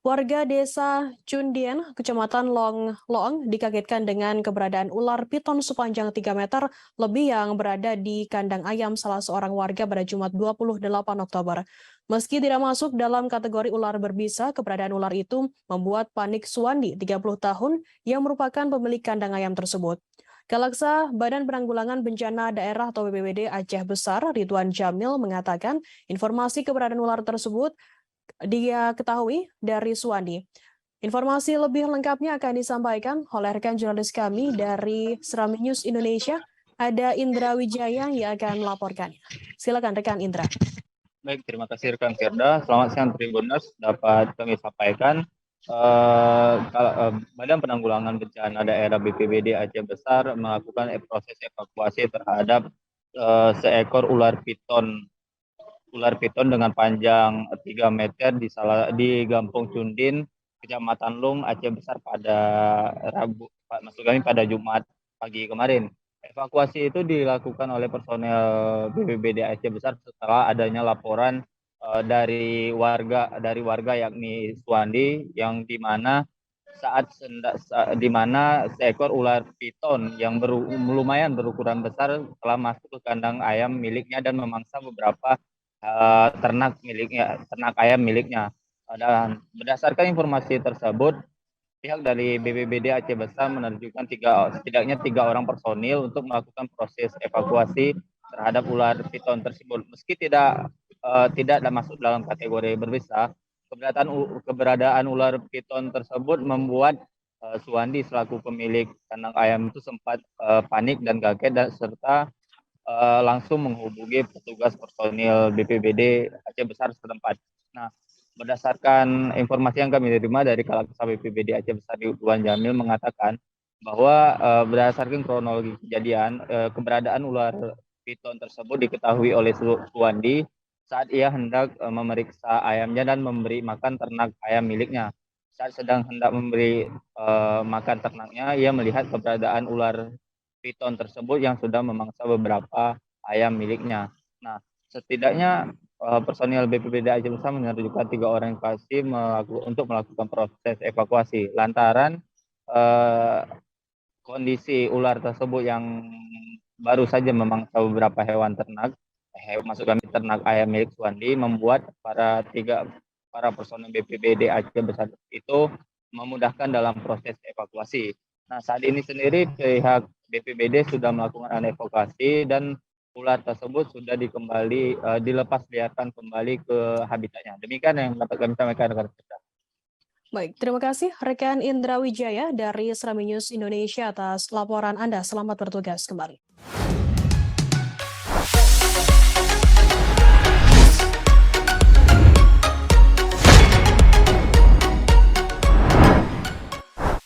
Warga desa Cundien, Kecamatan Loong dikagetkan dengan keberadaan ular piton sepanjang 3 meter lebih yang berada di kandang ayam salah seorang warga pada Jumat 28 Oktober. Meski tidak masuk dalam kategori ular berbisa, keberadaan ular itu membuat panik Suwandi, 30 tahun, yang merupakan pemilik kandang ayam tersebut. Kalaksa Badan Penanggulangan Bencana Daerah atau BPBD Aceh Besar, Ridwan Jamil mengatakan informasi keberadaan ular tersebut dia ketahui dari Suwandi. Informasi lebih lengkapnya akan disampaikan oleh rekan jurnalis kami dari Serami News Indonesia, ada Indra Wijaya yang akan melaporkannya. Silakan rekan Indra. Baik, terima kasih rekan Firda. Selamat siang Tribuners. Dapat kami sampaikan, Badan Penanggulangan Bencana Daerah BPBD Aceh Besar melakukan proses evakuasi terhadap seekor ular piton dengan panjang 3 meter di Gampung Cundin, Kecamatan Lung, Aceh Besar pada pada Jumat pagi kemarin. Evakuasi itu dilakukan oleh personel BPBD Aceh Besar setelah adanya laporan dari warga yakni Suwandi, yang di mana seekor ular piton yang lumayan berukuran besar telah masuk ke kandang ayam miliknya dan memangsa beberapa ternak ayam miliknya. Dan berdasarkan informasi tersebut, pihak dari BPBD Aceh Besar menerjunkan setidaknya 3 orang personil untuk melakukan proses evakuasi terhadap ular piton tersebut. Meski tidak masuk dalam kategori berbisa, keberadaan ular piton tersebut membuat Suwandi selaku pemilik kandang ayam itu sempat panik dan kaget, serta langsung menghubungi petugas personil BPBD Aceh Besar setempat. Nah, berdasarkan informasi yang kami terima dari Kalaksa BPBD Aceh Besar, Ridwan Jamil mengatakan bahwa berdasarkan kronologi kejadian, keberadaan ular piton tersebut diketahui oleh Suwandi saat ia hendak memeriksa ayamnya dan memberi makan ternak ayam miliknya. Saat sedang hendak memberi makan ternaknya, ia melihat keberadaan ular piton tersebut yang sudah memangsa beberapa ayam miliknya. Nah, setidaknya personil BPBD Aceh Besar menerjunkan 3 orang kasih untuk melakukan proses evakuasi lantaran kondisi ular tersebut yang baru saja memangsa beberapa hewan ternak, maksud kami ternak ayam milik Suwandi, membuat para personil BPBD Aceh Besar itu memudahkan dalam proses evakuasi. Nah, saat ini sendiri pihak BPBD sudah melakukan evakuasi dan ular tersebut sudah dilepas biarkan kembali ke habitatnya. Demikian yang dapat kami sampaikan rekan. Baik, terima kasih rekan Indra Wijaya dari Serami News Indonesia atas laporan Anda. Selamat bertugas kembali.